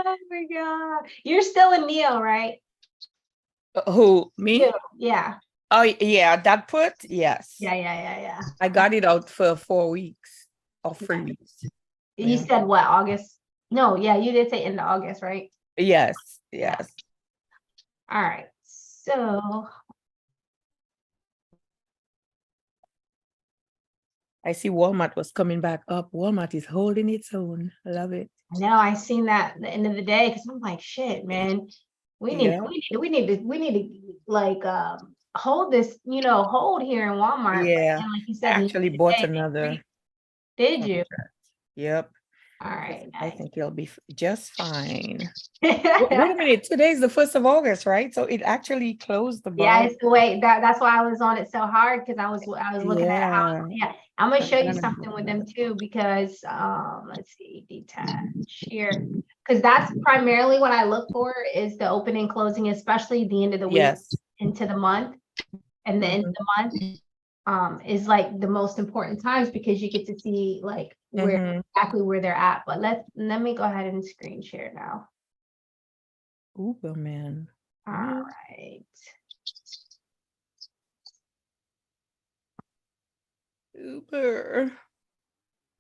Oh my God. You're still in Neo, right? Who, me? Yeah. Oh, yeah, that put, yes. Yeah. I got it out for 4 weeks or 3 weeks. You said what, August? No, yeah, you did say end of August, right? Yes. All right. So I see Walmart was coming back up. Walmart is holding its own. I love it. I know I seen that at the end of the day because I'm like, shit, man. We need to like hold this, hold here in Walmart. Yeah. And like you I said, actually bought another. Did you? Yep. All right. I Nice. think it'll be just fine. Wait a minute. Today is the 1st of August, right? So it actually closed above. Yeah, it's the way that's why I was on it so hard because I was looking at how. Yeah, I'm gonna show you something with them too because let's see, detach here because that's primarily what I look for is the opening closing, especially the end of the week into the month, and the end of the month is like the most important times because you get to see like exactly where they're at. But let me go ahead and screen share now. Uber man. All right. Uber.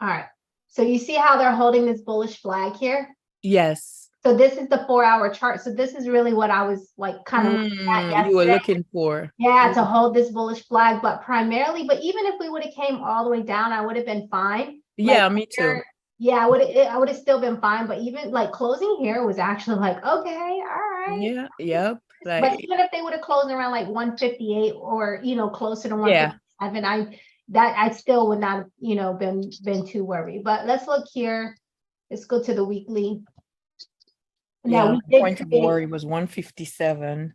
All right. So you see how they're holding this bullish flag here? Yes. So this is the 4-hour chart. So this is really what I was like kind of looking at yesterday. You were looking for. Yeah, to hold this bullish flag, but primarily, but even if we would have came all the way down, I would have been fine. Yeah, like, me too. Yeah, I would have still been fine. But even like closing here was actually like, okay, all right. Yeah, yep. Like, but even if they would have closed around like 158 or closer to 157, I still would not have, been too worried. But let's look here. Let's go to the weekly. Now the point of worry was 157.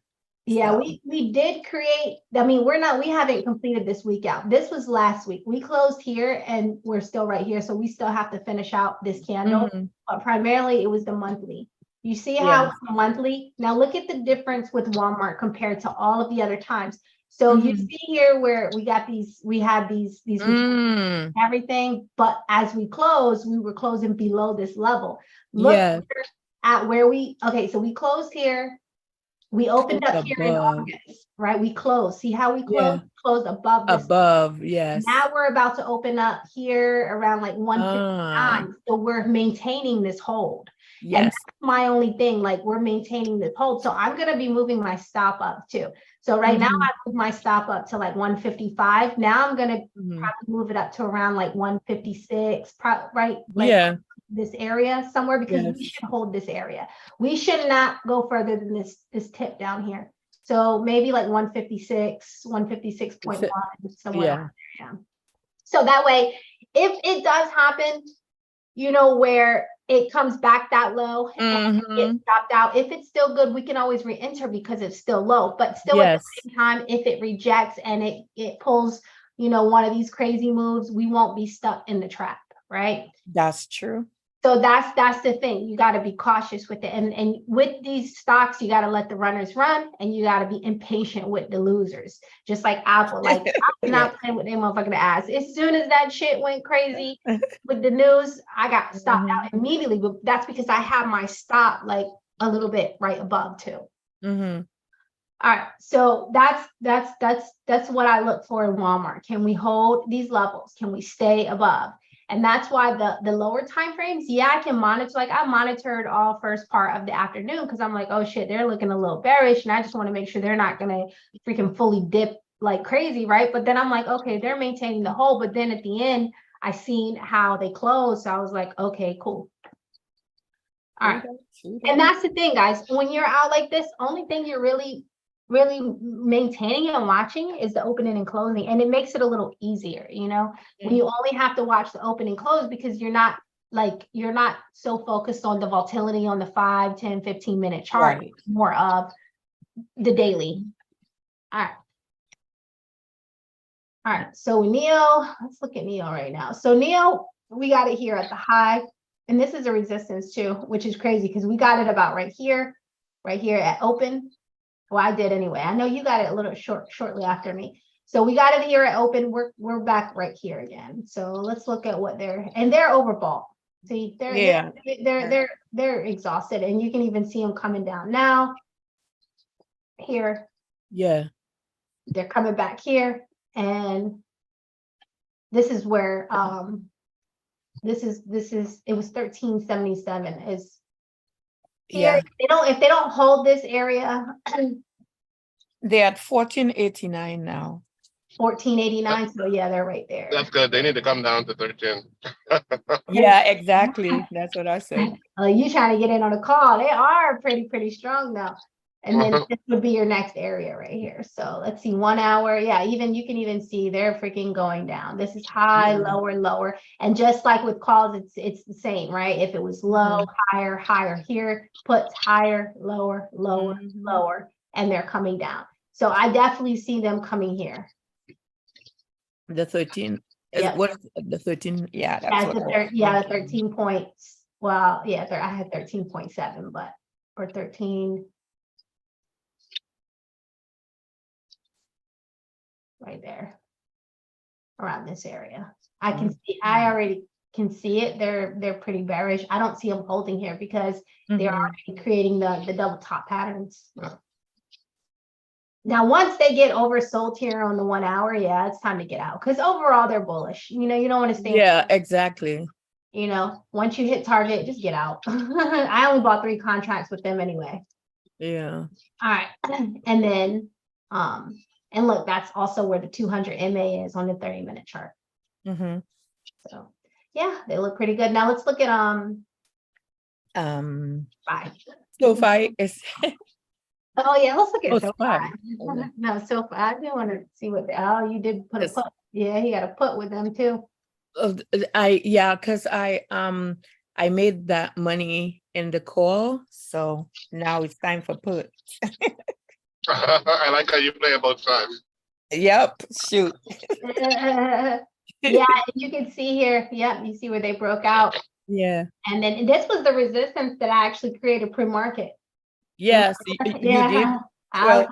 Yeah, we did create. I mean, we haven't completed this week out. This was last week. We closed here and we're still right here. So we still have to finish out this candle. But primarily it was the monthly. You see how it's monthly? Now look at the difference with Walmart compared to all of the other times. So you see here where we had these everything, but as we closed, we were closing below this level. Look at where so we closed here. We opened up here in August, right? We closed. See how we closed? Closed above this. Now we're about to open up here around like 159. So we're maintaining this hold. And that's my only thing. Like we're maintaining this hold. So I'm going to be moving my stop up too. So right now I moved my stop up to like 155. Now I'm going to probably move it up to around like 156, right? Like this area somewhere because we should hold this area. We should not go further than this tip down here. So maybe like 156, 156.1 somewhere. Yeah. So that way, if it does happen, where it comes back that low and it dropped out, if it's still good, we can always re-enter because it's still low. But still at the same time, if it rejects and it pulls, one of these crazy moves, we won't be stuck in the trap, right? That's true. So that's the thing. You got to be cautious with it. And with these stocks, you got to let the runners run and you got to be impatient with the losers. Just like Apple. Like I'm not playing with their motherfucking ass. As soon as that shit went crazy with the news, I got stopped out immediately. But that's because I have my stop like a little bit right above too. All right. So that's what I look for in Walmart. Can we hold these levels? Can we stay above? And that's why the lower time frames, I can monitor. Like I monitored all first part of the afternoon because I'm like, oh shit, they're looking a little bearish, and I just want to make sure they're not gonna freaking fully dip like crazy, right? But then I'm like, okay, they're maintaining the hold. But then at the end, I seen how they closed, so I was like, okay, cool. All right, and that's the thing, guys. When you're out like this, only thing you're really maintaining and watching is the opening and closing, and it makes it a little easier, when you only have to watch the open and close because you're not so focused on the volatility on the 5, 10, 15 minute chart, more of the daily. All right, so Neo, let's look at Neo right now. So Neo, we got it here at the high, and this is a resistance too, which is crazy because we got it about right here at open. Well, I did anyway. I know you got it a little shortly after me. So we got it here at open. We're back right here again. So let's look at what they're overbought. See, they're they're exhausted, and you can even see them coming down now. Here, Yeah. they're coming back here, and this is where this is it was 1377 is here. Yeah. If they don't hold this area, They're at 1489 now. 1489. So yeah, they're right there. That's good. They need to come down to 13. Yeah, exactly. That's what I said. You trying to get in on a call? They are pretty strong now. And then this would be your next area right here. So let's see, 1 hour. Yeah, even you can even see they're freaking going down. This is high, lower, lower. And just like with calls, it's the same, right? If it was low, higher, higher, here puts higher, lower, lower, lower, and they're coming down. So I definitely see them coming here. The 13. Yeah. What is the 13? Yeah, that's what 13 points. Well, yeah, I had 13.7, but or 13. Right there, around this area. I can see, I already can see it. They're pretty bearish. I don't see them holding here because they're already creating the double top patterns. Now, once they get oversold here on the 1 hour, yeah, it's time to get out, because overall they're bullish. You know, you don't want to stay. Yeah, exactly. You know, once you hit target, just get out. I only bought 3 contracts with them anyway. Yeah. All right. And then and look, that's also where the 200 MA is on the 30-minute chart. So yeah, they look pretty good. Now let's look at SPY. SoFi is Oh yeah, let's look at SPY. No, SoFi. I do want to see what you did put a put. Yeah, he got a put with them too. Because I made that money in the call, so now it's time for put. I like how you play both sides. Yep, shoot. Yeah, you can see here. Yep, you see where they broke out. Yeah. And then this was the resistance that I actually created pre-market. Yes, you did. Well,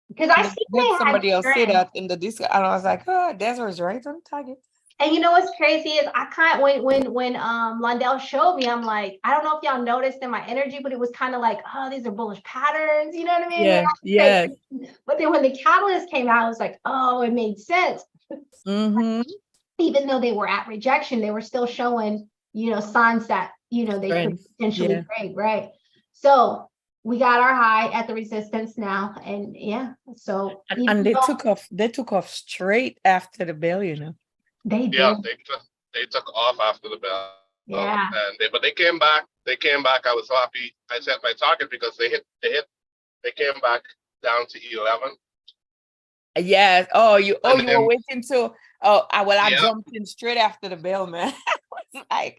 because I see somebody else say that in the disc, and I was like, oh, Desert's right on target. And you know what's crazy is I kind of when Londell showed me, I'm like, I don't know if y'all noticed in my energy, but it was kind of like, oh, these are bullish patterns, you know what I mean? Yeah, yeah. But then when the catalyst came out, I was like, oh, it made sense. Even though they were at rejection, they were still showing, you know, signs that, you know, they could potentially break, right? So we got our high at the resistance now, and yeah, so and they took off straight after the bell, you know. They did. Yeah, they took off after the bell. Yeah. But they came back. I was so happy. I set my target because they came back down to 11. Yes. You were waiting to. I jumped in straight after the bell, man. I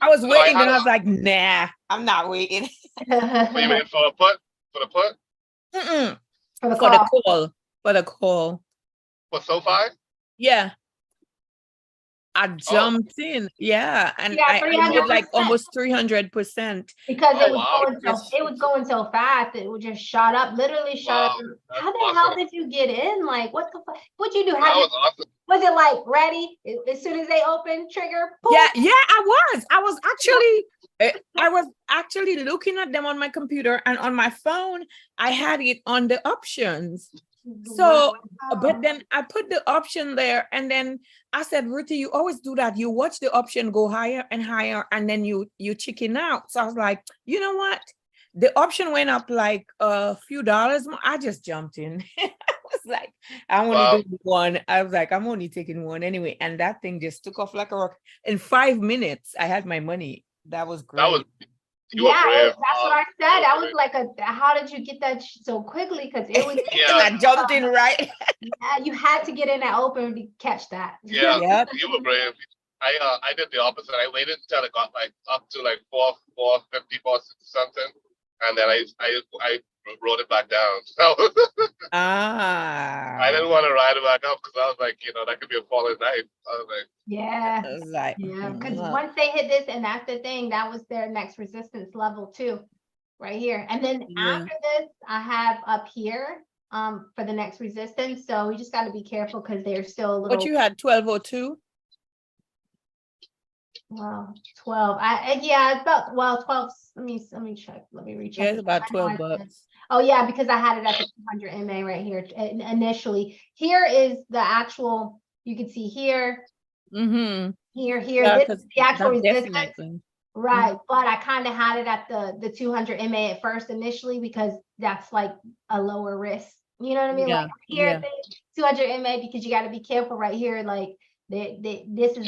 was waiting, and I was like, nah, I'm not waiting. What you mean, for a put? For the put? For the call. For SoFi? Yeah. I jumped in, and I did like almost 300%. Because it was going so fast, it would just shot up, literally shot up. How the hell did you get in? Like, what the fuck? What'd you do? That was awesome. Was it like ready as soon as they open trigger? Poof? Yeah, I was actually looking at them on my computer, and on my phone I had it on the options. So, but then I put the option there, and then I said, Ruthie, you always do that. You watch the option go higher and higher, and then you chicken out. So I was like, you know what? The option went up like a few dollars more. I just jumped in. I was like, I'm only doing one. I was like, I'm only taking one anyway. And that thing just took off like a rock. In 5 minutes, I had my money. That was great. That's what I said. I was like, how did you get that so quickly? Because it was I jumped in right. Yeah, you had to get in that open to catch that. Yeah, you were brave. I did the opposite. I waited until it got like up to like 450, 460 something, and then I wrote it back down. So I didn't want to ride it back up because I was like, you know, that could be a falling knife. I was like, because once they hit this, and that's the thing, that was their next resistance level too, right here. And then after this, I have up here for the next resistance. So we just got to be careful because they're still a little. But you had 1202. Well, 12. Yeah, it's about, well, 12. Let me check. Let me recheck. Yeah, it's about $12. Oh yeah, because I had it at the 200 MA right here initially. Here is the actual, you can see here, here. Yeah, This is the actual that's resistance. definitely. Right, but I kind of had it at the 200 MA at first initially because that's like a lower risk. You know what I mean? Yeah, Like here at the 200 MA, because you got to be careful right here. Like this is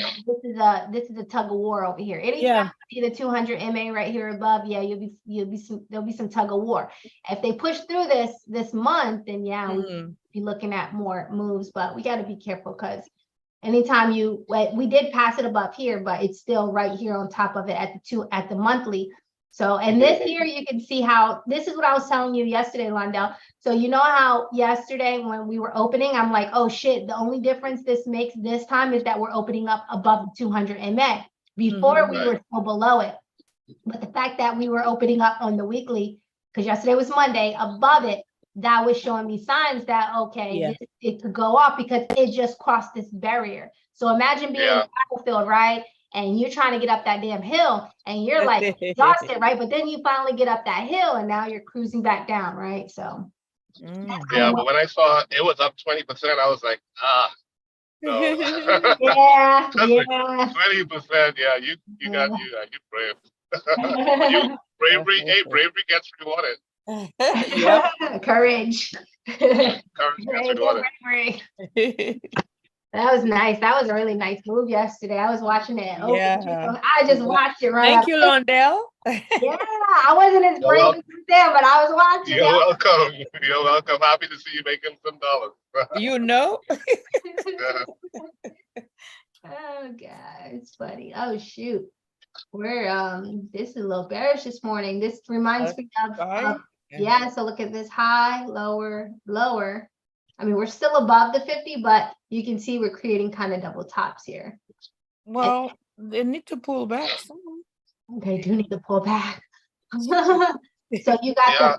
a tug of war over here. Anytime you see the 200 MA right here above, yeah, there'll be some tug of war. If they push through this month, then yeah, we'll be looking at more moves. But we got to be careful because anytime we did pass it above here, but it's still right here on top of it at the monthly. So, and this here, you can see how, this is what I was telling you yesterday, Londell. So you know how yesterday when we were opening, I'm like, oh shit, the only difference this makes this time is that we're opening up above the 200 MA. Before we were still below it. But the fact that we were opening up on the weekly, because yesterday was Monday, above it, that was showing me signs that, okay, it could go off because it just crossed this barrier. So imagine being in the battlefield, right? And you're trying to get up that damn hill and you're like exhausted, right? But then you finally get up that hill and now you're cruising back down, right? So. Yeah, but when I saw it was up 20%, I was like, no. Yeah, like 20%. Yeah, you brave. Bravery gets rewarded. Courage. Courage gets rewarded. That was nice. That was a really nice move yesterday. I was watching it. I just watched it right. Thank you, Londell. Yeah, I wasn't as brave as them, but I was watching. You're welcome. You're welcome. Happy to see you making some dollars. You know. Oh god, it's funny. Oh shoot. We're this is a little bearish this morning. This reminds me of yeah, so look at this high, lower, lower. I mean, we're still above the 50, but you can see we're creating kind of double tops here. Well, they need to pull back. They do need to pull back. So you got the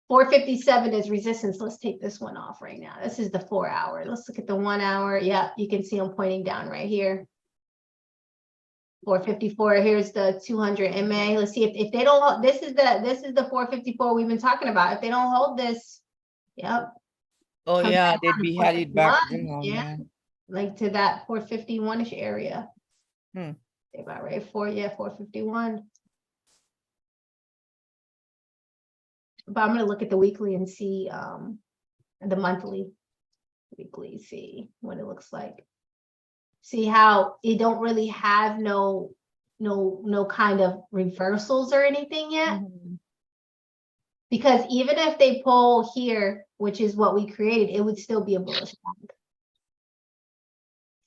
457 is resistance. Let's take this one off right now. This is the 4 hour. Let's look at the 1 hour. Yeah, you can see I'm pointing down right here. 454. Here's the 200 MA. Let's see if they don't. This is the 454 we've been talking about. If they don't hold this, yep. Oh yeah, they'd be headed back down. Yeah, like to that 451ish area. About right 451. But I'm gonna look at the weekly and see the monthly. Weekly, see what it looks like. See how it don't really have no kind of reversals or anything yet. Because even if they pull here, which is what we created, it would still be a bullish trend.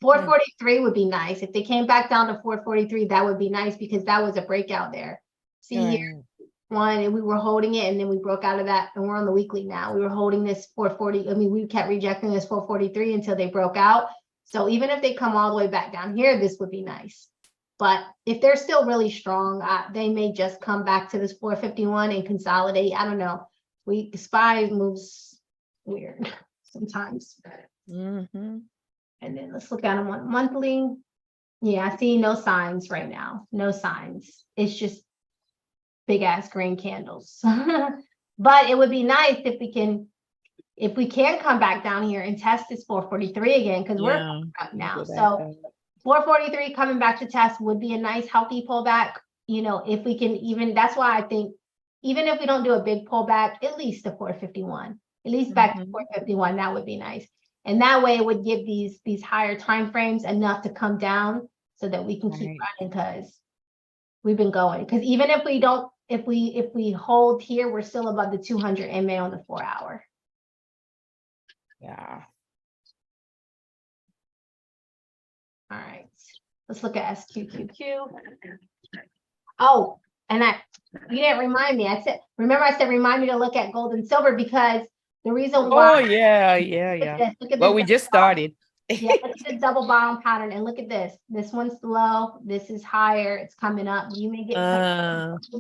443 would be nice. If they came back down to 443, that would be nice because that was a breakout there. See here, one, and we were holding it and then we broke out of that and we're on the weekly now. We were holding this 440. I mean, we kept rejecting this 443 until they broke out. So even if they come all the way back down here, this would be nice. But if they're still really strong, they may just come back to this 451 and consolidate. I don't know. SPY moves weird sometimes. And then let's look at them on monthly. Yeah, I see no signs right now. No signs. It's just big ass green candles. But it would be nice if we can come back down here and test this 443 again, because we're up now. So 443 coming back to test would be a nice healthy pullback. You know, if we can even, that's why I think even if we don't do a big pullback, at least to 451, at least back to 451, that would be nice. And that way it would give these higher time frames enough to come down so that we can keep running, because we've been going. Because even if we don't, if we hold here, we're still above the 200 MA on the 4 hour. Yeah. All right, let's look at SQQQ. Oh, and you didn't remind me. I said remind me to look at gold and silver, because the reason why. Oh yeah. Look at well, we just started. Yeah, look at the double bottom pattern and look at this. This one's low. This is higher. It's coming up. You may get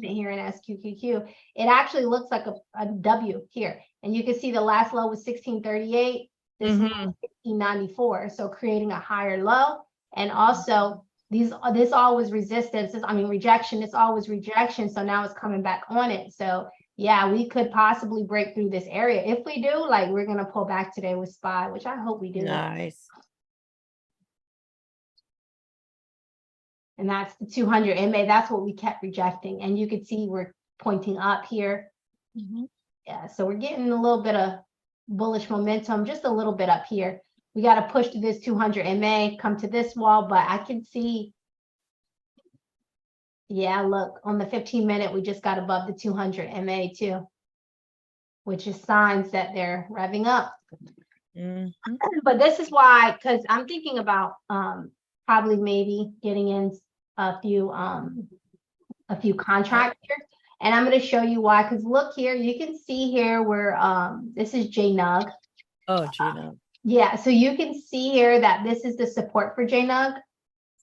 here in SQQQ. It actually looks like a W here, and you can see the last low was 1638. This is 1694. So creating a higher low, and also this all was resistance. I mean, rejection. This all was rejection. So now it's coming back on it. So yeah, we could possibly break through this area. If we do, like, we're going to pull back today with SPY, which I hope we do. Nice. And that's the 200 MA. That's what we kept rejecting. And you can see we're pointing up here. Yeah, so we're getting a little bit of bullish momentum, just a little bit up here. We got to push to this 200 MA, come to this wall, but I can see, yeah, look, on the 15-minute, we just got above the 200 MA too, which is signs that they're revving up. But this is why, because I'm thinking about probably maybe getting in a few contracts here. And I'm going to show you why, because look here, you can see here where this is JNUG. Oh, JNUG. Yeah, so you can see here that this is the support for JNUG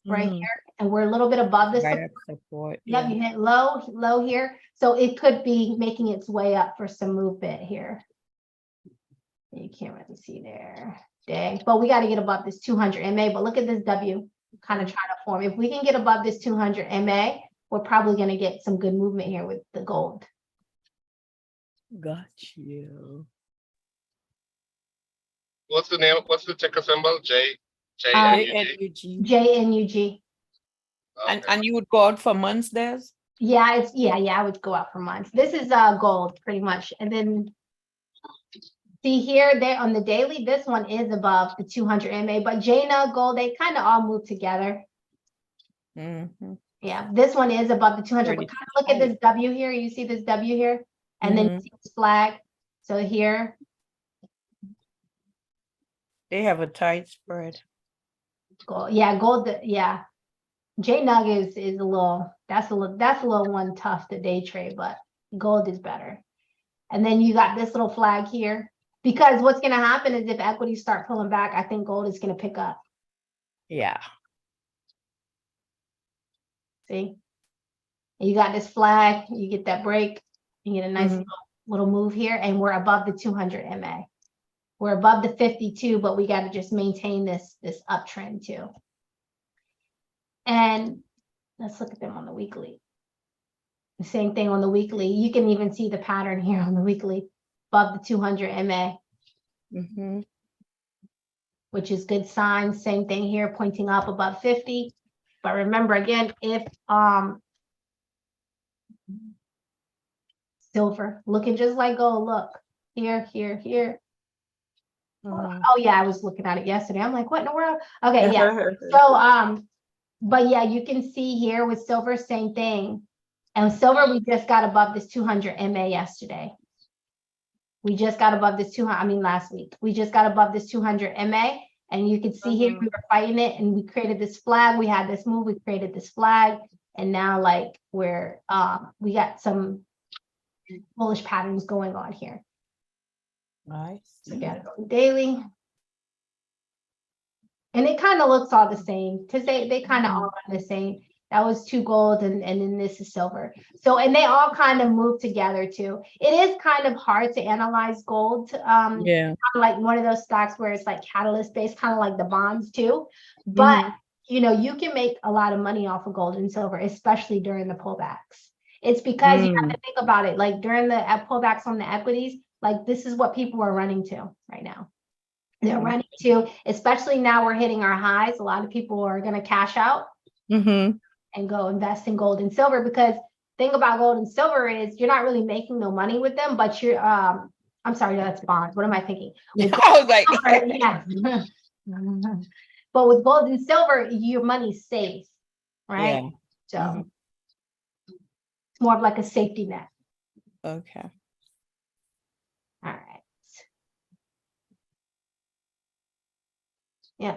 right here, and we're a little bit above this support. Yep, you hit low here, so it could be making its way up for some movement here. You can't really see there, dang, but we got to get above this 200 MA. But look at this W kind of trying to form. If we can get above this 200 MA, we're probably going to get some good movement here with the gold. Got you. What's the name? What's the ticker symbol? JNUG. JNUG. Okay. And you would go out for months, Des? Yeah, I would go out for months. This is gold pretty much. And then see here, there on the daily, this one is above the 200 MA, but JNUG gold, they kind of all move together. Yeah, this one is above the 200, but kind of look at this W here. You see this W here? And then you see this flag. So here. They have a tight spread. Gold, yeah, gold, yeah. JNUG is a little, that's a little one tough to day trade, but gold is better. And then you got this little flag here, because what's going to happen is if equities start pulling back, I think gold is going to pick up. Yeah. See, and you got this flag, you get that break, you get a nice little move here, and we're above the 200 MA. We're above the 52, but we got to just maintain this uptrend too. And let's look at them on the weekly. The same thing on the weekly. You can even see the pattern here on the weekly, above the 200 MA, which is good sign. Same thing here, pointing up above 50. But remember, again, if silver looking just like gold, look here, here, here. Oh yeah, I was looking at it yesterday. I'm like, what in the world? Okay, yeah. So but yeah, you can see here with silver, same thing. And silver, we just got above this 200 MA yesterday. We just got above this 200, I mean last week. We just got above this 200 MA. And you can see here, we were fighting it and we created this flag. We had this move, we created this flag. And now like we're, we got some bullish patterns going on here. Nice. So got it on daily. And it kind of looks all the same because they kind of all run the same. That was two gold and then this is silver. So, and they all kind of move together too. It is kind of hard to analyze gold. Yeah. Like one of those stocks where it's like catalyst based, kind of like the bonds too. But, you know, you can make a lot of money off of gold and silver, especially during the pullbacks. It's because you have to think about it. Like during the pullbacks on the equities, like this is what people are running to right now. They're running to, especially now we're hitting our highs. A lot of people are going to cash out and go invest in gold and silver, because thing about gold and silver is you're not really making no money with them, but you're, I'm sorry, that's bonds. What am I thinking? I was like, yeah. But with gold and silver, your money's safe, right? Yeah. So it's more of like a safety net. Okay. All right. Yeah.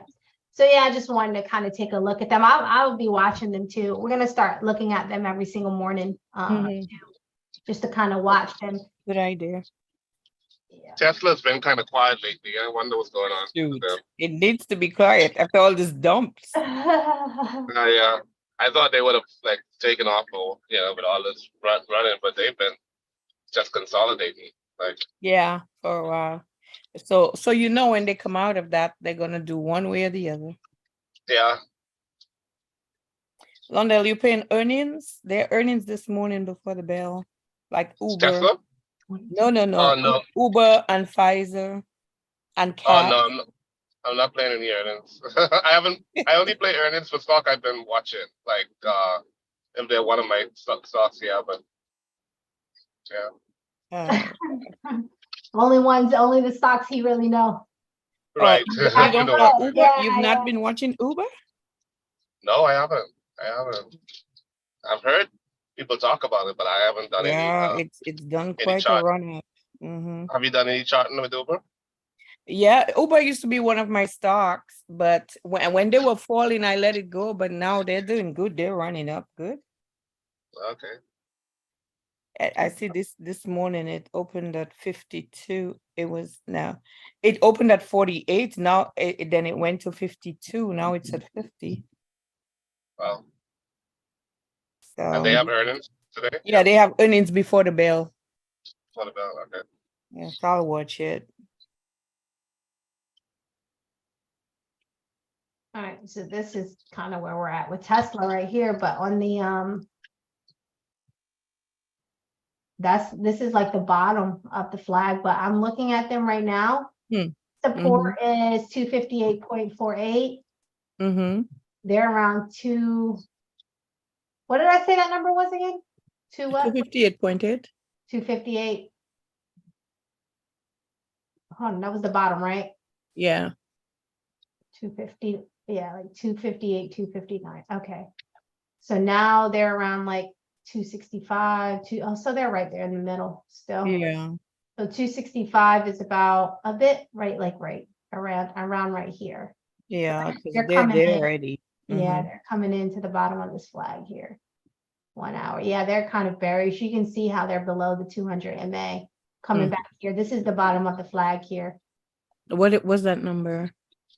So yeah, I just wanted to kind of take a look at them. I'll be watching them too. We're gonna start looking at them every single morning, just to kind of watch them. Good idea. Yeah. Tesla's been kind of quiet lately. I wonder what's going on. Dude, it needs to be quiet after all these dumps. Yeah, I thought they would have like taken off, or you know, with all this running, but they've been just consolidating. Like yeah, for a while. So you know when they come out of that, they're gonna do one way or the other. Yeah. Londell, you paying earnings? Their earnings this morning before the bell, like Uber. Tesla? No. Oh, no. Uber and Pfizer and Oh, Cat. no, I'm not playing any earnings. I only play earnings for stock I've been watching. Like, if they're one of my stocks, yeah, but yeah. Only the stocks he really know. Right. You You don't know know what? Uber? Yeah, You've yeah. not been watching Uber? No, I haven't. I've heard people talk about it, but I haven't done It's done any quite a chart. run up. Mm-hmm. Have you done any charting with Uber? Yeah, Uber used to be one of my stocks, but when they were falling, I let it go. But now they're doing good. They're running up good. Okay. I see this morning it opened at 52. It opened at 48. Now then it went to 52. Now it's at 50. Wow. So And they have earnings today? yeah, they have earnings before the bell. What about? Okay. Yeah, so I'll watch it. All right, so this is kind of where we're at with Tesla right here, but on the this is like the bottom of the flag, but I'm looking at them right now. Support is 258.48. Mm-hmm. They're around what did I say that number was again? 258.8. 258. Hold on, that was the bottom, right? Yeah. 250, yeah, like 258, 259. Okay. So now they're around like 265, so they're right there in the middle still. Yeah. So 265 is about a bit right around right here. Yeah, They're they're coming in. already. Yeah, they're coming into the bottom of this flag here. 1 hour. Yeah, they're kind of bearish. You can see how they're below the 200 MA coming back here. This is the bottom of the flag here. What was that number?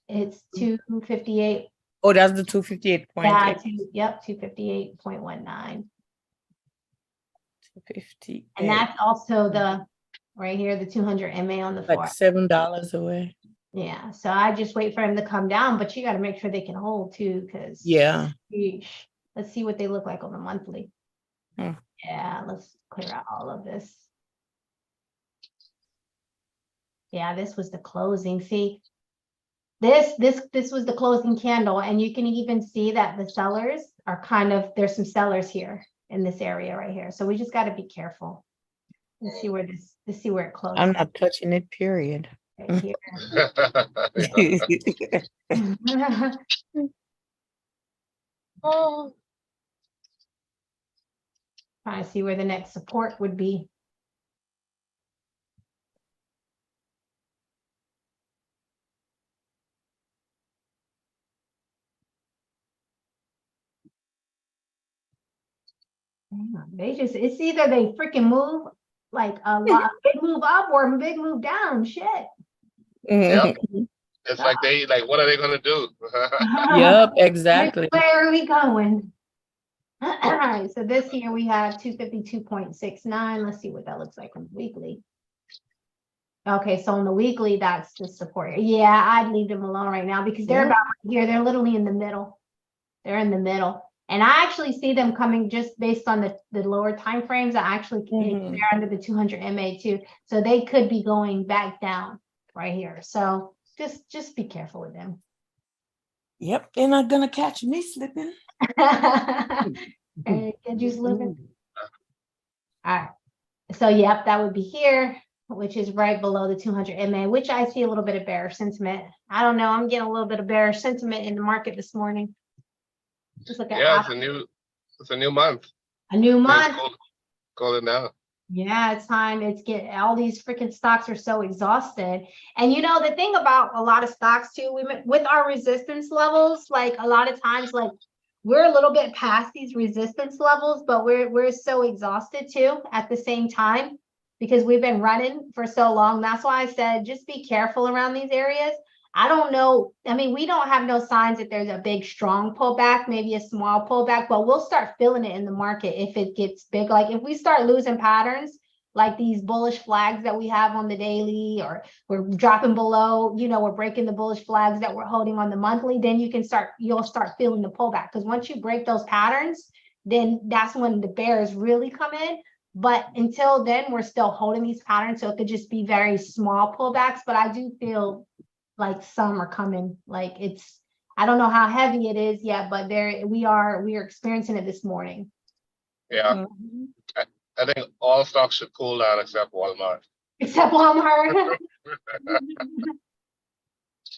It's 258. Oh, that's the 258.8. Yeah, 258.19. 258. And that's also the right here, the 200 MA on the floor. Like $7 away. Yeah, so I just wait for him to come down, but you got to make sure they can hold too, because let's see what they look like on the monthly. Yeah, let's clear out all of this. Yeah, this was the closing. See, this was the closing candle, and you can even see that the sellers are there's some sellers here in this area right here. So we just got to be careful. Let's see where it closes. I'm not touching it, period. Right here. Trying to see where the next support would be. It's either they freaking move like a lot, big move up or a big move down. Shit. Yep. It's like what are they gonna do? Yep, exactly. Where are we going? All right, so this here we have 252.69. Let's see what that looks like on the weekly. Okay, so on the weekly, that's the support. Yeah, I'd leave them alone right now because they're about right here. They're literally in the middle. They're in the middle. And I actually see them coming just based on the lower time frames. I actually they're under the 200 MA too. So they could be going back down right here. So just be careful with them. Yep, they're not gonna catch me slipping. Get you slipping. All right. So yep, that would be here, which is right below the 200 MA, which I see a little bit of bearish sentiment. I don't know. I'm getting a little bit of bearish sentiment in the market this morning. Just look at it's a new month. A new month. Call it now. Yeah, it's time. All these freaking stocks are so exhausted. And you know, the thing about a lot of stocks too, with our resistance levels, like a lot of times, like we're a little bit past these resistance levels, but we're so exhausted too at the same time because we've been running for so long. That's why I said just be careful around these areas. I don't know. I mean, we don't have no signs that there's a big, strong pullback, maybe a small pullback, but we'll start feeling it in the market if it gets big. Like if we start losing patterns, like these bullish flags that we have on the daily, or we're dropping below, you know, we're breaking the bullish flags that we're holding on the monthly, then you'll start feeling the pullback. Because once you break those patterns, then that's when the bears really come in. But until then, we're still holding these patterns. So it could just be very small pullbacks, but I do feel like some are coming. Like I don't know how heavy it is yet, but we are experiencing it this morning. Yeah. I think all stocks should cool down except Walmart. Except Walmart.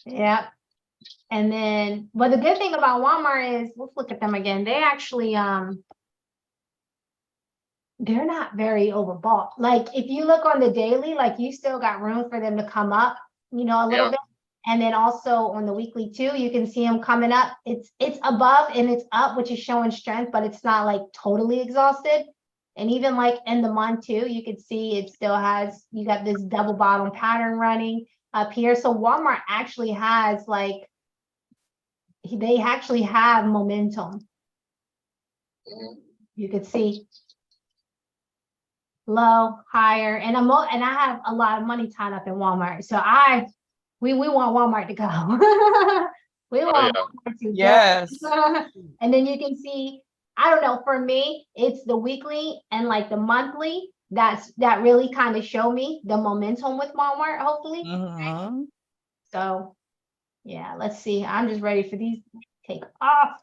Yeah. And then, but the good thing about Walmart is, let's look at them again. They actually, they're not very overbought. Like if you look on the daily, like you still got room for them to come up, you know, a little bit. And then also on the weekly too, you can see them coming up. It's above and it's up, which is showing strength, but it's not like totally exhausted. And even like in the month too, you can see it still has, you got this double bottom pattern running up here. So Walmart actually has like, they actually have momentum. You could see low, higher, and I have a lot of money tied up in Walmart. So we want Walmart to go. We want Walmart to go. And then you can see, I don't know, for me, it's the weekly and like the monthly that really kind of show me the momentum with Walmart, hopefully. So yeah, let's see. I'm just ready for these to take off.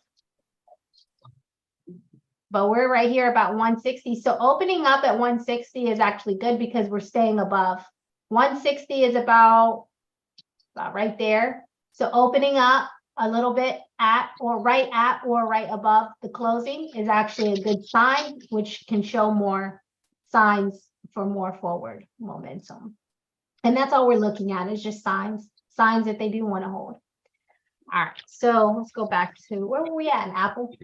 But we're right here about 160. So opening up at 160 is actually good because we're staying above. 160 is about right there. So opening up a little bit at or right above the closing is actually a good sign, which can show more signs for more forward momentum. And that's all we're looking at, is just signs that they do want to hold. All right, so let's go back to, where were we at in Apple?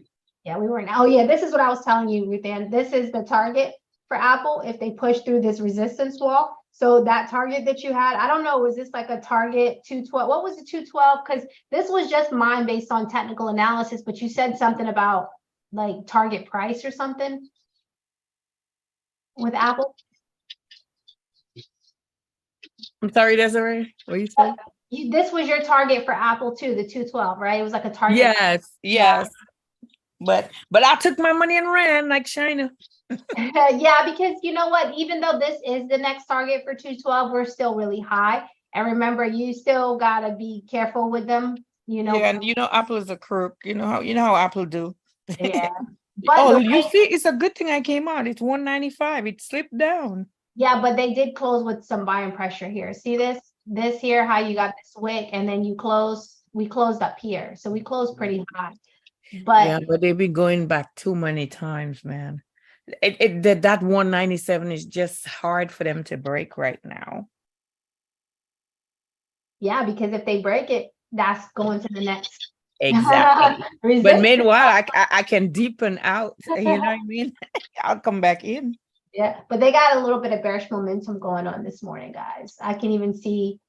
Yeah, we were in, oh yeah, this is what I was telling you, Ruth Ann. This is the target for Apple if they push through this resistance wall. So that target that you had, I don't know, was this like a target 212? What was the 212? Because this was just mine based on technical analysis, but you said something about like target price or something with Apple. I'm sorry, Desiree, what you said? This was your target for Apple too, the 212, right? It was like a target. Yes. Yeah. But I took my money and ran like China. Yeah, because you know what, even though this is the next target for 212, we're still really high. And remember, you still gotta be careful with them, you know. Yeah, and you know Apple is a crook. You know how Apple do. Yeah. But oh, you see, it's a good thing I came out. It's 195. It slipped down. Yeah, but they did close with some buying pressure here. See this here, how you got this wick, and then we closed up here. So we closed pretty high. But yeah, but they've been going back too many times, man. That 197 is just hard for them to break right now. Yeah, because if they break it, that's going to the next. Exactly. But meanwhile, I can deepen out. You know what I mean? I'll come back in. Yeah, but they got a little bit of bearish momentum going on this morning, guys. I can even see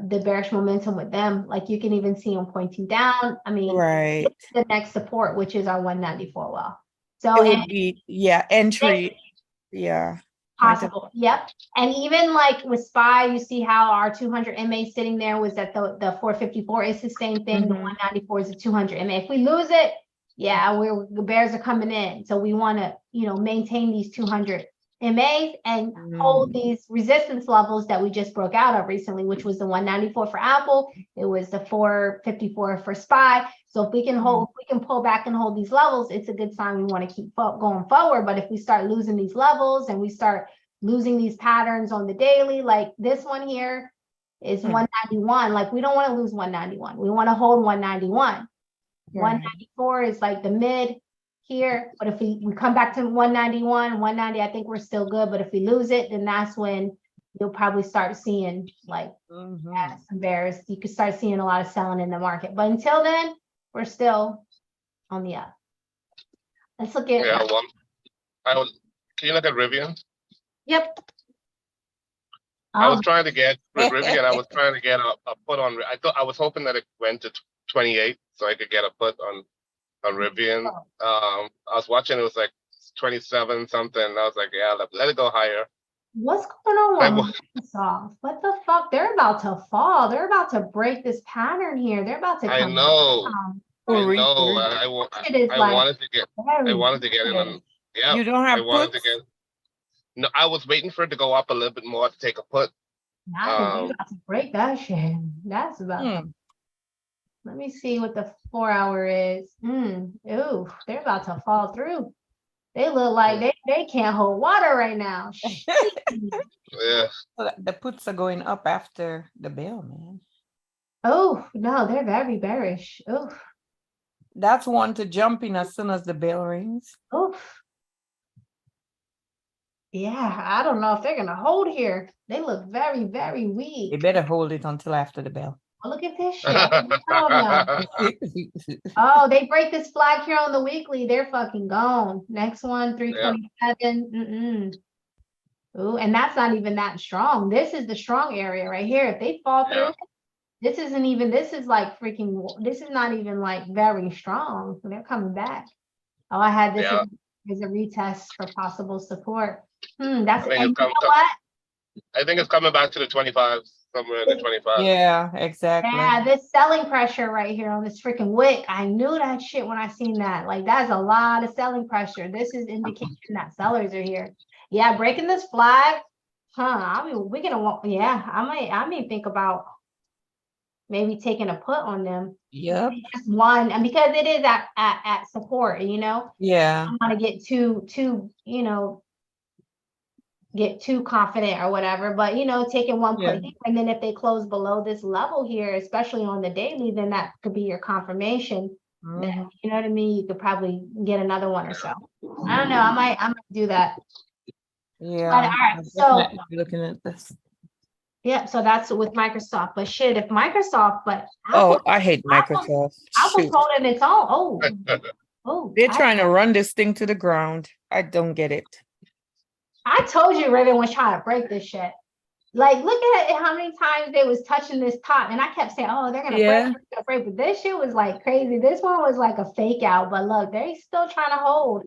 the bearish momentum with them. Like you can even see them pointing down. I mean, right. The next support, which is our 194 well. So it would be, entry. Yeah. Possible. Yep. And even like with SPY, you see how our 200 MA sitting there was at the 454. It's the same thing. The 194 is the 200 MA. If we lose it, yeah, the bears are coming in. So we want to, maintain these 200 MAs and hold these resistance levels that we just broke out of recently, which was the 194 for Apple. It was the 454 for SPY. So if we can pull back and hold these levels, it's a good sign we want to keep going forward. But if we start losing these levels and we start losing these patterns on the daily, like this one here is 191. Like we don't want to lose 191. We want to hold 191. 194 is like the mid here. But if we come back to 191, 190, I think we're still good. But if we lose it, then that's when you'll probably start seeing like some bears. You could start seeing a lot of selling in the market. But until then, we're still on the up. Let's look at can you look at Rivian? Yep. I was trying to get with Rivian. I was trying to get a put on. I was hoping that it went to 28, so I could get a put on Rivian. I was watching. It was like 27 something. And I was like, yeah, let it go higher. What's going on I with wa- Microsoft? What the fuck? They're about to fall. They're about to break this pattern here. They're about to I come know. down. I For real, for know. real. It is I like wanted to get. I very wanted to get in bullish. on. Yeah. You don't I have wanted to puts? get. No, I was waiting for it to go up a little bit more to take a put. I think they're about to break that shit. That's about to. Hmm. Let me see what the 4-hour is. Ooh, they're about to fall through. They look like they can't hold water right now. Yeah. So the puts are going up after the bell, man. Oh no, they're very bearish. Oof, That's one to jump in as soon as the bell rings. oof. Yeah, I don't know if they're gonna hold here. They look very, very They weak. better hold it until after the bell. Oh, look at this shit. Oh no. Oh, they break this flag here on the weekly. They're fucking gone. Next one, 327. Ooh, and that's not even that strong. This is the strong area right here. If they fall through, Yeah. this isn't even, this is like freaking, this is not even like very strong. So they're coming back. Oh, I had this Yeah. as a retest for possible support. That's, I think and it's you know what? I think it's coming back to the 25, somewhere in the 25. Yeah, exactly. Yeah, this selling pressure right here on this freaking wick. I knew that shit when I seen that. Like, that's a lot of selling pressure. This is indication that sellers are here. Yeah, breaking this flag. I mean, we're gonna want, yeah, I may think about maybe taking a put on them. Yep. Just one, and because it is at support, you know, Yeah. I don't want to get too, get too confident or whatever, but taking one Yeah. put here, and then if they close below this level here, especially on the daily, then that could be your confirmation that, Mhm. you know what I mean, you could probably get another one or so. I don't know, I might do that. Yeah. But all right, I'm so definitely looking at this. yeah, so that's with Microsoft. But shit, if Microsoft, but Oh, Apple, I hate Microsoft. Apple's Shoot. holding its own. They're trying to run this thing to the ground. I don't get it. I told you Raven was trying to break this shit. Like, look at it, how many times they was touching this top, and I kept saying, "Oh, they're gonna break." But this shit was like crazy. This one was like a fake out, but look, they still trying to hold.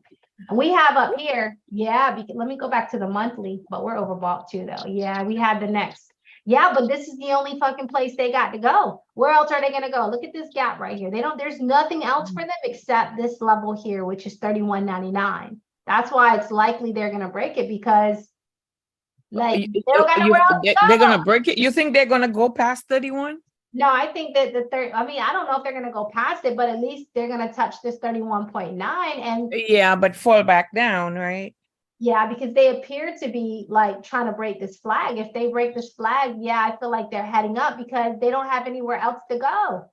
And we have up here, yeah. Because, let me go back to the monthly, but we're overbought too, though. Yeah, we had the next. Yeah, but this is the only fucking place they got to go. Where else are they gonna go? Look at this gap right here. They don't. There's nothing else for them except this level here, which is 31.99. That's why it's likely they're gonna break it because. Like they don't got nowhere else to They're go. gonna break it. You think they're gonna go past 31? No, I think that the third, I mean, I don't know if they're gonna go past it, but at least they're gonna touch this 31.9. And Yeah, but fall back down, right? yeah, because they appear to be like trying to break this flag. If they break this flag, yeah, I feel like they're heading up because they don't have anywhere else to go.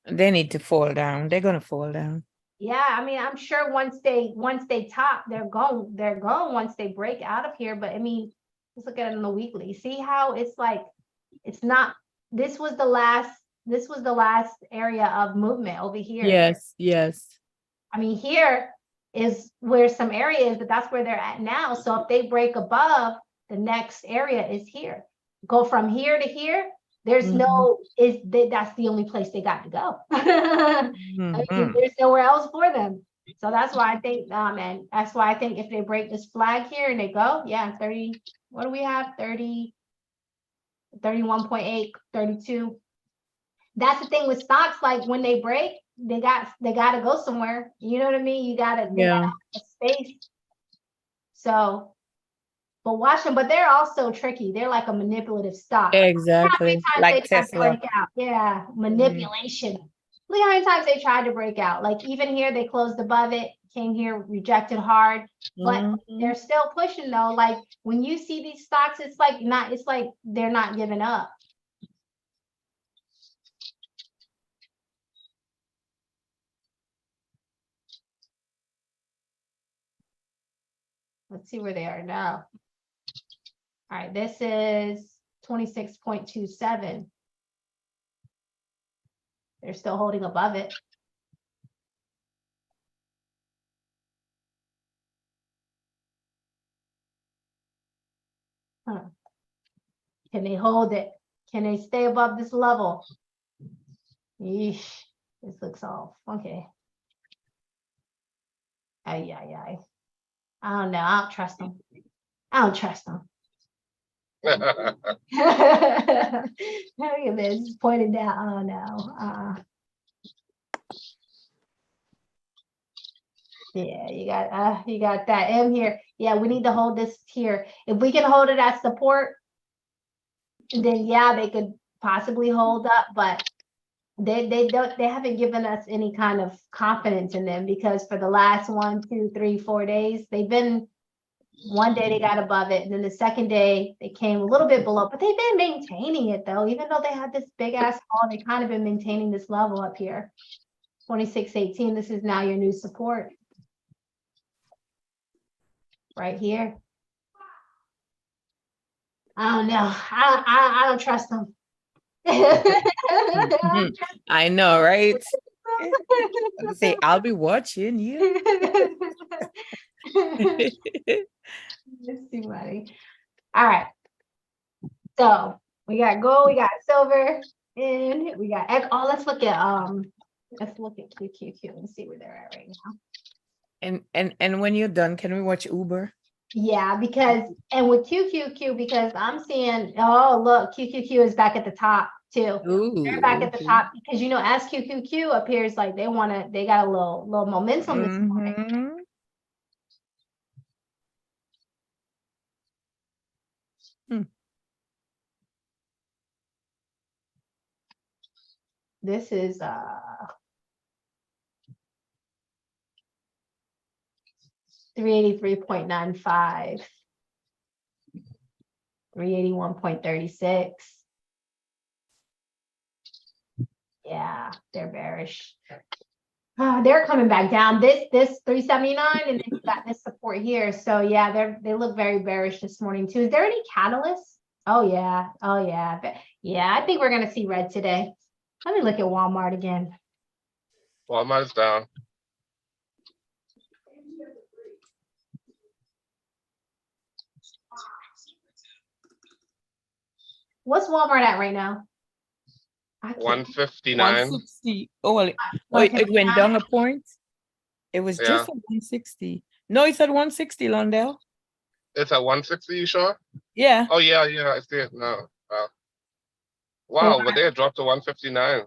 They need to fall down. They're gonna fall down. Yeah, I mean, I'm sure once they top, they're going once they break out of here. But I mean, let's look at it on the weekly. See how it's like, it's not, this was the last area of movement over here. Yes. I mean, here is where some area is, but that's where they're at now. So if they break above, the next area is here. Go from here to here. There's that's the only place they got to go. I mean, there's nowhere else for them. So that's why I think, and that's why I think if they break this flag here and they go, yeah, 30, what do we have? 30, 31.8, 32. That's the thing with stocks, like when they break, they got to go somewhere. You know what I mean? They gotta have a space. So, but watch them, but they're also tricky. They're like a manipulative stock. Exactly. Like Tesla. Break out. Yeah, manipulation. Look how many times they tried to break out. Like even here, they closed above it, came here, rejected hard, but they're still pushing though. Like when you see these stocks, it's like they're not giving up. Let's see where they are now. All right, this is 26.27. They're still holding above it. Can they hold it? Can they stay above this level? Yeesh, this looks off. Okay. Ay. I don't know. I don't trust them. I don't trust them. Look at this, pointed down. Oh no. Yeah, you got that M here. Yeah, we need to hold this here. If we can hold it at support, then yeah, they could possibly hold up, but they haven't given us any kind of confidence in them, because for the last 1, 2, 3, 4 days, they've been, one day they got above it, and then the second day they came a little bit below, but they've been maintaining it though. Even though they had this big ass fall, they kind of been maintaining this level up here. 26.18, this is now your new support. Right here. I don't know. I don't trust them. I know, right? Say, I'll be watching you. It's too funny. All right. So we got gold, we got silver, and we got let's look at QQQ and see where they're at right now. And when you're done, can we watch Uber? Yeah, because with QQQ, because I'm seeing, oh look, QQQ is back at the top too. Ooh, they're back at the top because as QQQ appears like they got a little momentum this morning. This is 383.95, 381.36. Yeah, they're bearish. They're coming back down. This 379, and then you got this support here. So yeah, they look very bearish this morning too. Is there any catalyst? Oh yeah. Yeah, I think we're gonna see red today. Let me look at Walmart again. Walmart is down. What's Walmart at right now? 159. 160. Oh, well, it went down a point. It was just at 160. No, it's at 160, Londell. It's at 160, you sure? Yeah. Oh yeah, I see it now. Wow, but they had dropped to 159.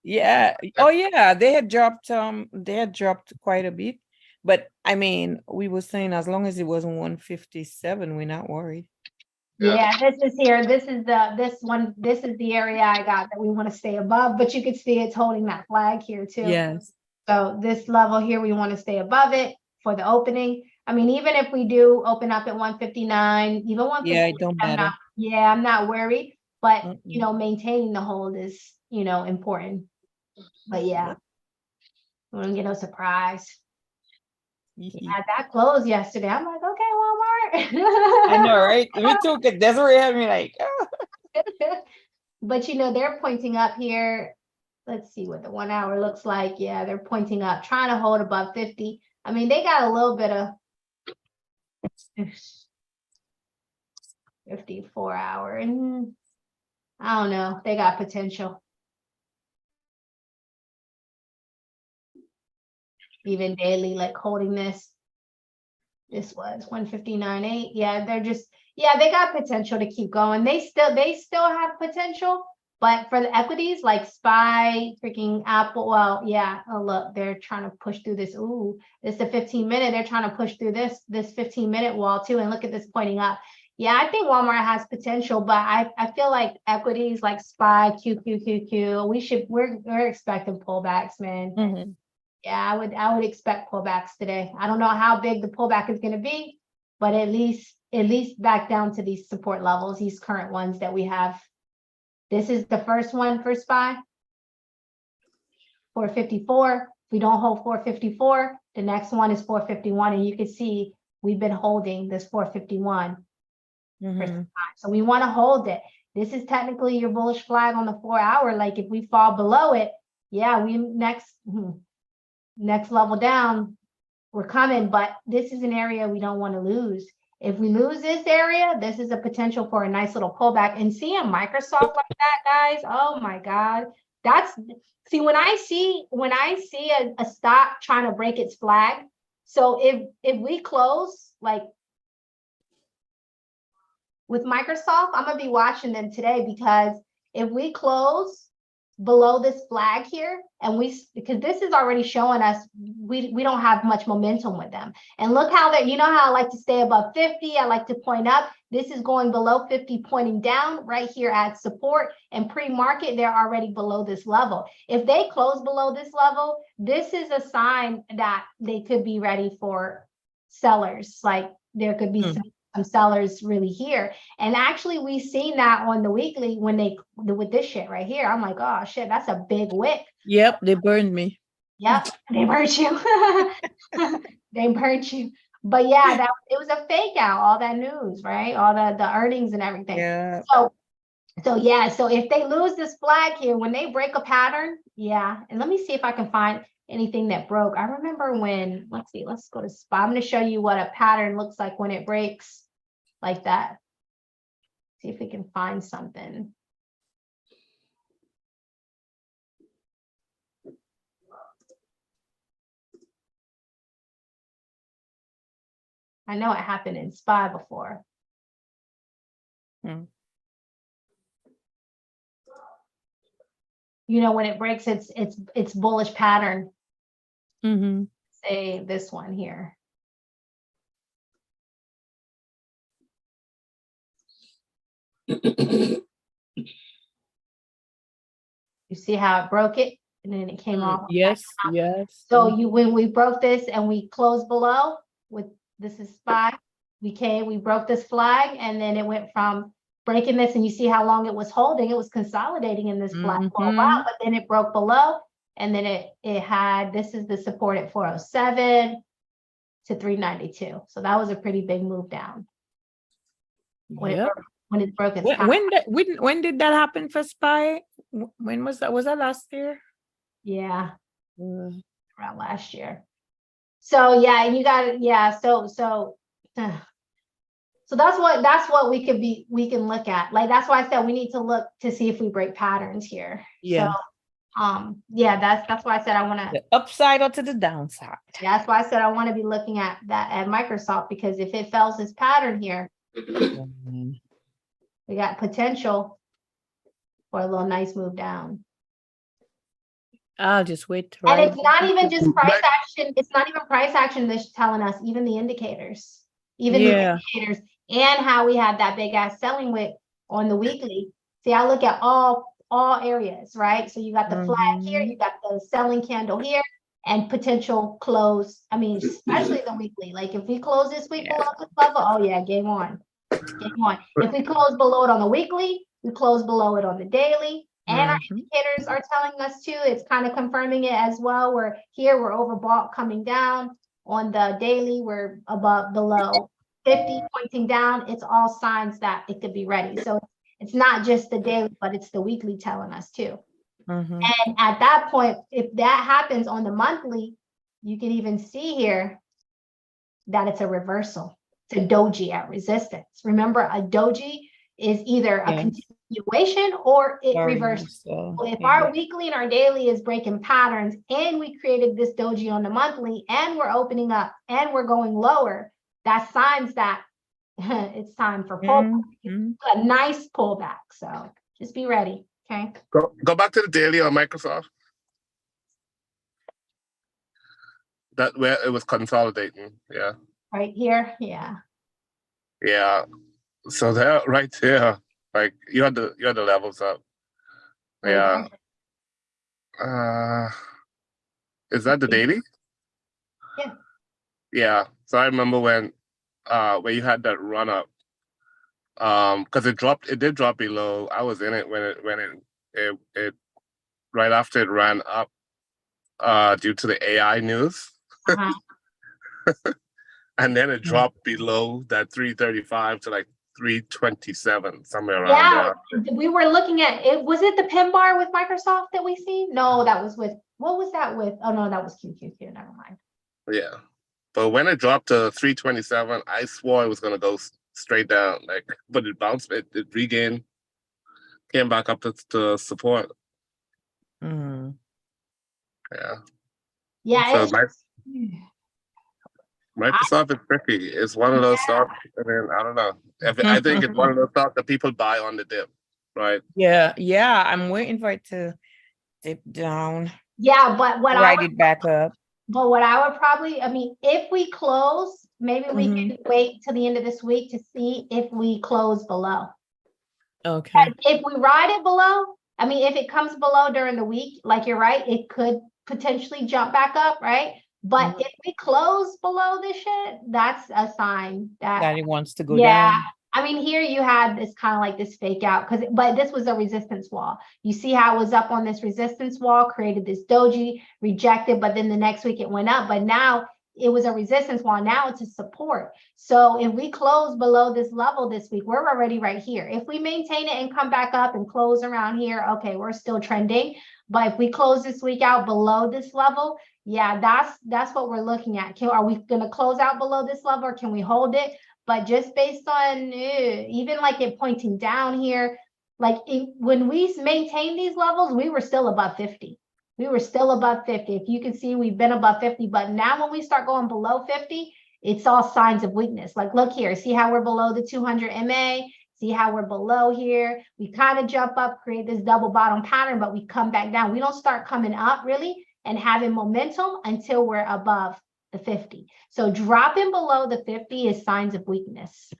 Yeah. Oh yeah, they had dropped quite a bit. But I mean, we were saying as long as it wasn't 157, we're not worried. Yeah, this is here. This is the area I got that we want to stay above, but you can see it's holding that flag here too. Yes. So this level here, we want to stay above it for the opening. I mean, even if we do open up at 159, even 150, yeah, it don't matter. I'm not worried, but maintaining the hold is, important. But yeah, we don't get no surprise. Yeah, that closed yesterday. I'm like, okay, Walmart. I know, right? Me too, because Desiree had me like, But they're pointing up here. Let's see what the 1 hour looks like. Yeah, they're pointing up, trying to hold above 50. I mean, they got a little bit of 54 hour, and I don't know. They got potential. Even daily, like holding this. This was 159.8. Yeah, they got potential to keep going. They still have potential, but for the equities like SPY, freaking Apple, well, yeah. Oh look, they're trying to push through this. Ooh, it's the 15-minute. They're trying to push through this 15-minute wall too. And look at this pointing up. Yeah, I think Walmart has potential, but I feel like equities like SPY, QQQQ, we're expecting pullbacks, man. Yeah, I would expect pullbacks today. I don't know how big the pullback is going to be, but at least back down to these support levels, these current ones that we have. This is the first one for SPY, 454. If we don't hold 454, the next one is 451, and you can see we've been holding this 451 for some time. So we want to hold it. This is technically your bullish flag on the 4 hour. Like if we fall below it, yeah, we next level down, we're coming, but this is an area we don't want to lose. If we lose this area, this is a potential for a nice little pullback. And seeing Microsoft like that, guys, oh my God. When I see a stock trying to break its flag, So if we close, like with Microsoft, I'm gonna be watching them today, because if we close below this flag here, and because this is already showing us we don't have much momentum with them. And look how that, you know how I like to stay above 50, I like to point up. This is going below 50, pointing down right here at support, and pre-market, they're already below this level. If they close below this level, this is a sign that they could be ready for sellers. Like there could be some sellers really here. And actually we've seen that on the weekly when with this shit right here. I'm like, oh shit, that's a big wick. Yep, they burned me. Yep, they burnt you. They burnt you. But yeah, it was a fake out, all that news, right? All the earnings and everything. Yeah. So yeah, so if they lose this flag here, when they break a pattern, yeah. And let me see if I can find anything that broke. I remember when, let's see, let's go to SPY. I'm going to show you what a pattern looks like when it breaks like that. See if we can find something. I know it happened in SPY before. You know, when it breaks its bullish pattern. Say this one here. You see how it broke it, and then it came off. Yes, yes. So when we broke this and we closed below with this is SPY, we broke this flag, and then it went from breaking this, and you see how long it was holding. It was consolidating in this flag for a while, but then it broke below, and then it had, this is the support at 407 to 392. So that was a pretty big move down. When it broke its when did that happen for SPY? When was that? Was that last year? Yeah, around last year. So yeah, and you got it. Yeah, so that's what we can look at. Like that's why I said we need to look to see if we break patterns here. Yeah. So yeah, that's why I said I want to the upside or to the downside. Yeah, that's why I said I want to be looking at that at Microsoft, because if it fails this pattern here, we got potential for a little nice move down. I'll just wait. And it's not even just price action. It's not even price action that's telling us, even the indicators, the indicators, and how we had that big ass selling wick on the weekly. See, I look at all areas, right? So you got the flag here, you got the selling candle here, and potential close. I mean, especially the weekly. Like if we close this week below this level, oh yeah, game on. Game on. If we close below it on the weekly, we close below it on the daily. And our indicators are telling us too, it's kind of confirming it as well. We're overbought coming down. On the daily, we're below 50 pointing down. It's all signs that it could be ready. So it's not just the daily, but it's the weekly telling us too. And at that point, if that happens on the monthly, you can even see here that it's a reversal. It's a doji at resistance. Remember, a doji is either a continuation or it reverses. So if our weekly and our daily is breaking patterns, and we created this doji on the monthly, and we're opening up and we're going lower, that's signs that it's time for pullback. A nice pullback. So just be ready. Okay. Go back to the daily on Microsoft. That where it was consolidating. Yeah. Right here. Yeah. Yeah. So there, right there, like you had the levels up. Yeah. Is that the daily? Yeah. Yeah. So I remember when you had that run up, because it did drop below. I was in it when it right after it ran up, due to the AI news. And then it dropped below that 335 to like 327, somewhere around there. We were looking at it. Was it the pin bar with Microsoft that we see? No, that was with, what was that with? Oh no, that was QQQ. Never mind. Yeah. But when it dropped to 327, I swore it was going to go straight down. But it bounced, it regained, came back up to support. Yeah. Yeah. So Microsoft is tricky. It's one of those stocks. I mean, I don't know. I think it's one of those stocks that people buy on the dip, right? Yeah, I'm waiting for it to dip down. Yeah, but what Ride it back up. But what I would probably, I mean, if we close, maybe we can wait till the end of this week to see if we close below. Okay. And if we ride it below, I mean, if it comes below during the week, like you're right, it could potentially jump back up, right? But if we close below this shit, that's a sign that it wants to go down. I mean, here you had this kind of like this fake out but this was a resistance wall. You see how it was up on this resistance wall, created this doji, rejected, but then the next week it went up. But now it was a resistance wall. Now it's a support. So if we close below this level this week, we're already right here. If we maintain it and come back up and close around here, okay, we're still trending. But if we close this week out below this level, yeah, that's what we're looking at. Are we going to close out below this level, or can we hold it? But just based on even like it pointing down here, like when we maintained these levels, we were still above 50. We were still above 50. If you can see, we've been above 50. But now when we start going below 50, it's all signs of weakness. Like, look here, see how we're below the 200 MA? See how we're below here? We kind of jump up, create this double bottom pattern, but we come back down. We don't start coming up really and having momentum until we're above the 50. So dropping below the 50 is signs of weakness.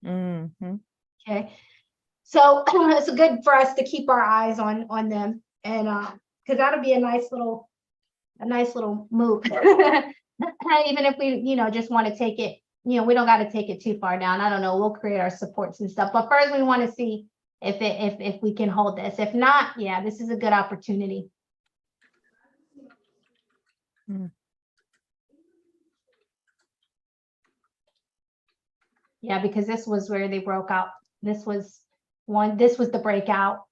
Okay. So it's good for us to keep our eyes on them, and because that'll be a nice little move. Even if we, just want to take it, we don't got to take it too far down. I don't know. We'll create our supports and stuff. But first we want to see if we can hold this. If not, yeah, this is a good opportunity. Yeah, because this was where they broke out. This was the breakout,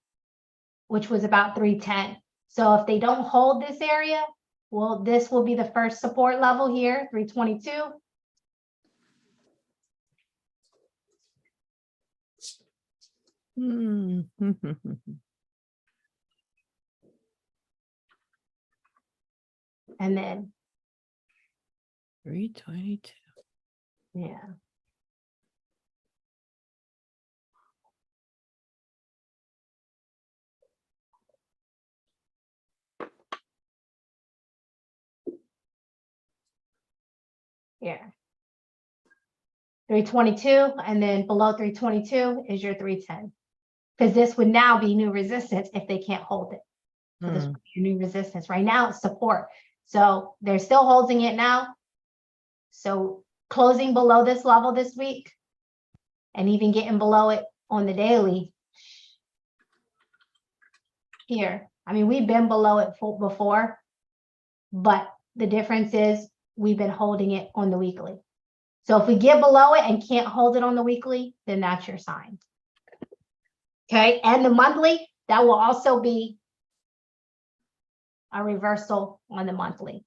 which was about 310. So if they don't hold this area, well, this will be the first support level here, 322. And then 322. Yeah. Yeah. 322, and then below 322 is your 310. Because this would now be new resistance if they can't hold it. So this would be your new resistance. Right now it's support. So they're still holding it now. So closing below this level this week and even getting below it on the daily here. I mean, we've been below it before, but the difference is we've been holding it on the weekly. So if we get below it and can't hold it on the weekly, then that's your sign. Okay, and the monthly, that will also be a reversal on the monthly.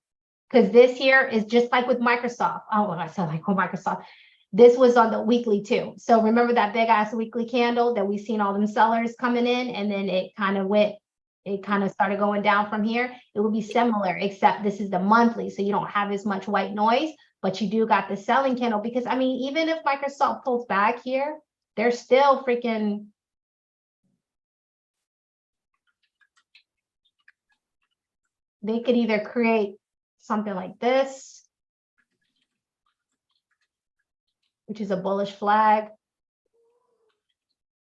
Because this here is just like with Microsoft. Oh, I said like with Microsoft. This was on the weekly too. So remember that big ass weekly candle that we seen all them sellers coming in, and then it kind of started going down from here. It will be similar, except this is the monthly. So you don't have as much white noise, but you do got the selling candle. Because I mean, even if Microsoft pulls back here, they're still freaking. They could either create something like this, which is a bullish flag.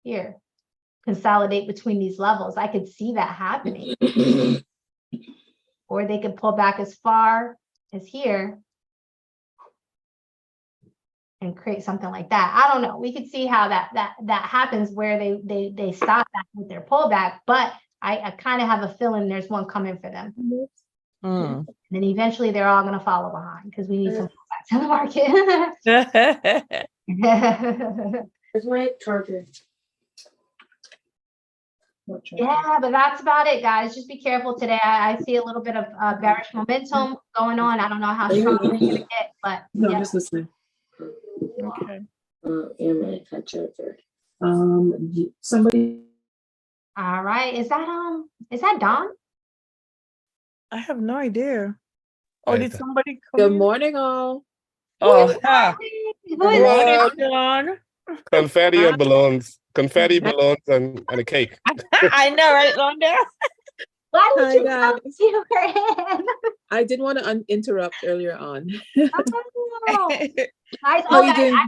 Here, consolidate between these levels. I could see that happening. Or they could pull back as far as here and create something like that. I don't know. We could see how that happens, where they stop that with their pullback, but I kind of have a feeling there's one coming for them. And then eventually they're all going to follow behind because we need some pullback to the market. Where's my charger? Yeah, but that's about it, guys. Just be careful today. I see a little bit of bearish momentum going on. I don't know how strong it's going to get, but No, yeah. just listening. Okay. And my cut charger. Somebody. All right. Is that Dawn? I have no idea. Oh, did somebody come Good in? morning, all. Oh, Good huh. morning. Good Who is morning, What? Sean. Confetti and balloons. Confetti, balloons, and a cake. I know, right, Londa? Why did Hi, you tell guys. me you were in? I didn't want to interrupt earlier on. Oh, nice. How Oh, you guys, doing?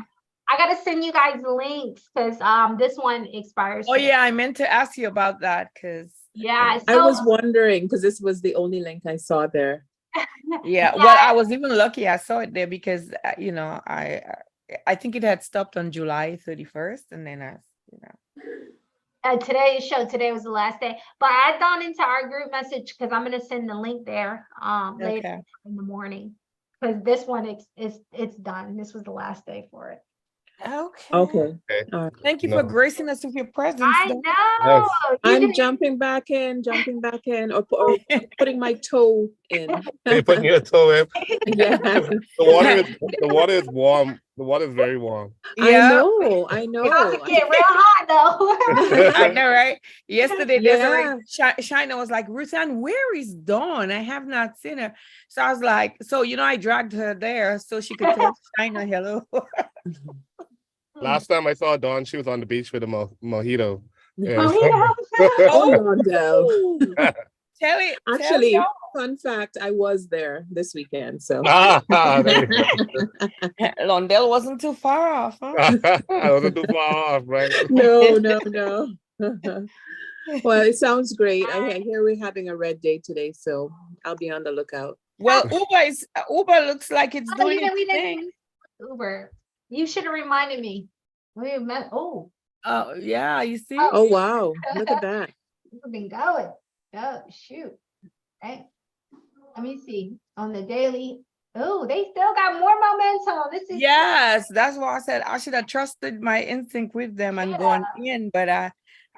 I gotta send you guys links because this one expires Oh, today. yeah, I meant to ask you about that because, Yeah, I so was wondering because this was the only link I saw there. yeah, well, I was even lucky I saw it there because, you know, I think it had stopped on July 31st, and then you know. today was the last day, but I've gone into our group message because I'm gonna send the link there later Okay. in the morning because this one it's done. This was the last day for it. Okay. Okay. Okay. All right. Thank you No. for gracing us with your presence. I though. know. Yes. You I'm did- jumping back in, or putting my toe in. They putting your toe in. Yeah, The water is warm. The water is very warm. I Yeah, know. I It's about know. to get real hot though. I know, right? Yesterday, Yeah. Shina was like, Ruthann, where is Dawn? I have not seen her. So I was like, so, you know, I dragged her there so she could tell Shina hello. Last time I saw Dawn, she was on the beach with a mojito. Yeah. Oh, Rondell. Tell it. Actually, fun fact, I was there this weekend. So There you go. Londell wasn't too far off, huh? I wasn't too far off, right? no. Well, it sounds great. I hear we're having a red day today, so I'll be on the lookout. Well, Uber looks like it's Oh, doing you know, we its didn't thing. Uber. You should have reminded me. We met. Oh, Oh, yeah, you see? Oh wow, look at that. we've been going. Oh, shoot. Right. Let me see. On the daily. Oh, they still got more momentum. This is Yes, that's why I said I should have trusted my instinct with them and gone in, but I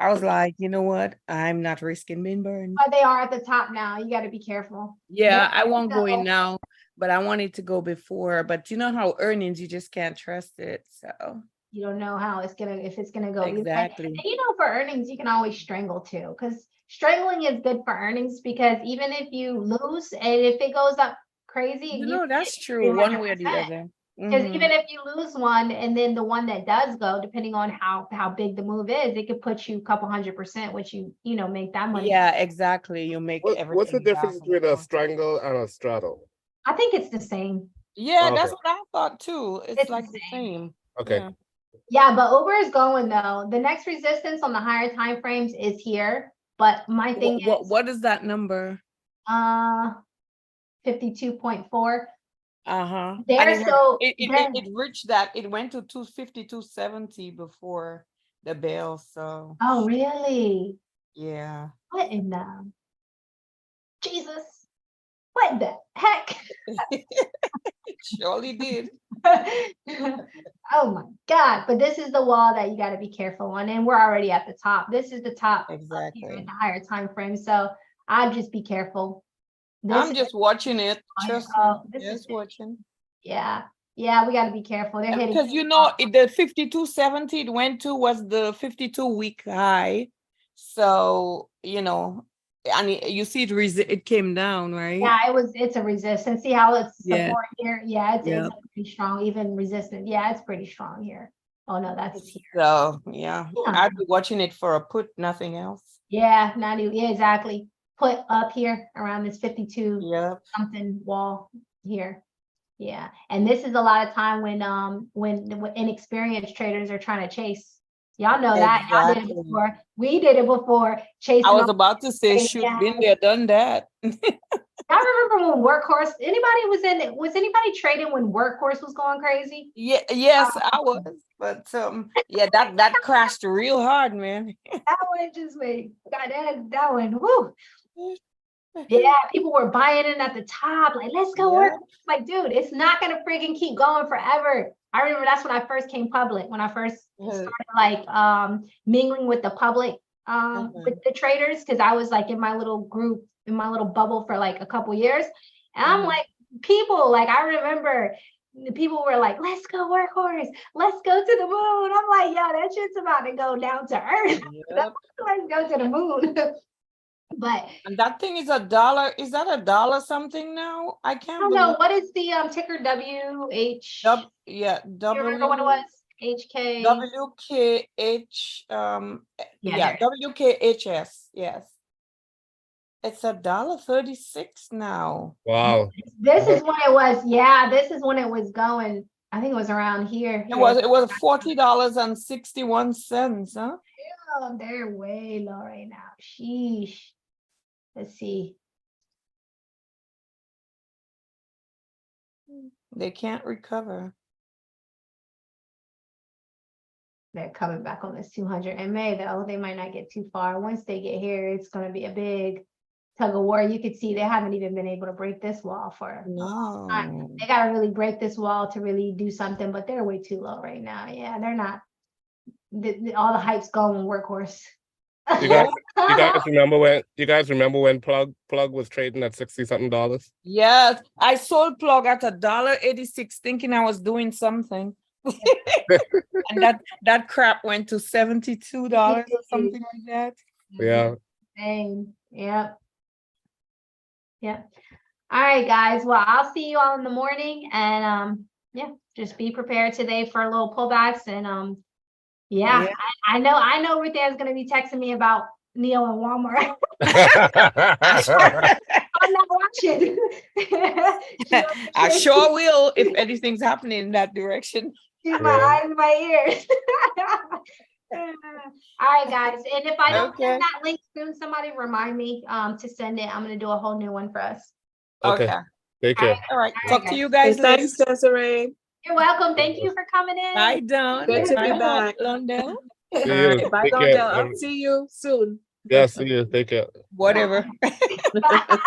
was like, you know what? I'm not risking being burned. but they are at the top now. You got to be careful. Yeah, I won't go in now, but I wanted to go before. But you know how earnings, you just can't trust it. So You don't know how it's gonna if it's gonna go. exactly. And you know, for earnings, you can always strangle too, because strangling is good for earnings because even if you lose and if it goes up crazy, You know, that's true, one way or the other. Because Mhm. even if you lose one and then the one that does go, depending on how big the move is, it could put you a couple 100%, which you make that money. Yeah, exactly. You make everything. What's the difference between a strangle and a straddle? I think it's the same. Yeah, Okay. that's what I thought too. It's the like the same. Okay. Yeah. Yeah, but Uber is going though. The next resistance on the higher time frames is here. But my thing is What is that number? 52.4. Uh-huh. There, And so it reached that. It went to 250-270 before the bell. So oh really? yeah. What in the Jesus? What the heck? Surely did. Oh my God. But this is the wall that you got to be careful on. And we're already at the top. This is the top up Exactly. here in the higher time frame. So I'll just be careful. I'm just watching it. Trust me. Just watching. Yeah. Yeah, we got to be careful. They're hitting. Because you know, the 52.70 it went to was the 52-week high. So, you know, and you see it came down, right? Yeah, it's a resistance. See how it's Yeah. support here? Yeah, it's Yeah. pretty strong, even resistant. Yeah, it's pretty strong here. Oh no, that's here. So yeah, I'd be watching it for a put, nothing else. Yeah, 90. Yeah, exactly. Put up here around this 52 Yeah. something wall here. Yeah, and this is a lot of time when inexperienced traders are trying to chase. Y'all know that. Y'all did it before. We did it before. Chasing. I was about to say, shoot, been there, done that. I remember when Workhorse. Was anybody trading when Workhorse was going crazy? Yeah, yes, I was. But yeah, that crashed real hard, man. That one just went. God, that one. Whoo. Yeah, people were buying in at the top, like, let's go work. Like, dude, it's not gonna freaking keep going forever. I remember that's when I first came public, when I first started like mingling with the public with the traders, because I was like in my little group, in my little bubble for like a couple years. And I'm like, people, like I remember the people were like, let's go Workhorse, let's go to the moon. I'm like, yo, that shit's about to go down to earth. Let's go to the moon. But And that thing is $1. Is that $1 something now? I I can't don't know, believe. what is the ticker WH? Yeah, You remember what it was? HK. WKH, Yeah, WKHS, yes. It's $1.36 now. Wow. this is when it was, yeah, this is when it was going. I think it was around here. It was $40.61, huh? Oh, they're way low right now. Sheesh. Let's see. They can't recover. They're coming back on this 200 MA though. They might not get too far. Once they get here, it's going to be a big tug of war. You could see they haven't even been able to break this wall for a long time. No. They got to really break this wall to really do something, but they're way too low right now. Yeah, they're not. All the hype's going workhorse. You guys remember when plug was trading at $60 something? Yes, I sold plug at $1.86 thinking I was doing something. And that crap went to $72 or something like that. Yeah. Same. Yep. Yep. All right, guys. Well, I'll see you all in the morning, and yeah, just be prepared today for a little pullbacks. And yeah. I know Ruth Ann's gonna be texting me about Neo and Walmart. I'm not watching. I sure will if anything's happening in that direction. She's my eyes, my ears. All right, guys. And if I don't send that link soon, somebody remind me to send it. I'm gonna do a whole new one for us. Okay. Take care. All right. Talk to you guys later. Thanks, Desiree. You're welcome. Thank you for coming in. Bye, Dawn. Good to be Bye, back. Londell. See you. Bye, Take Londell. care. I'll see you soon. Yeah, see you. Take care. Whatever. Bye.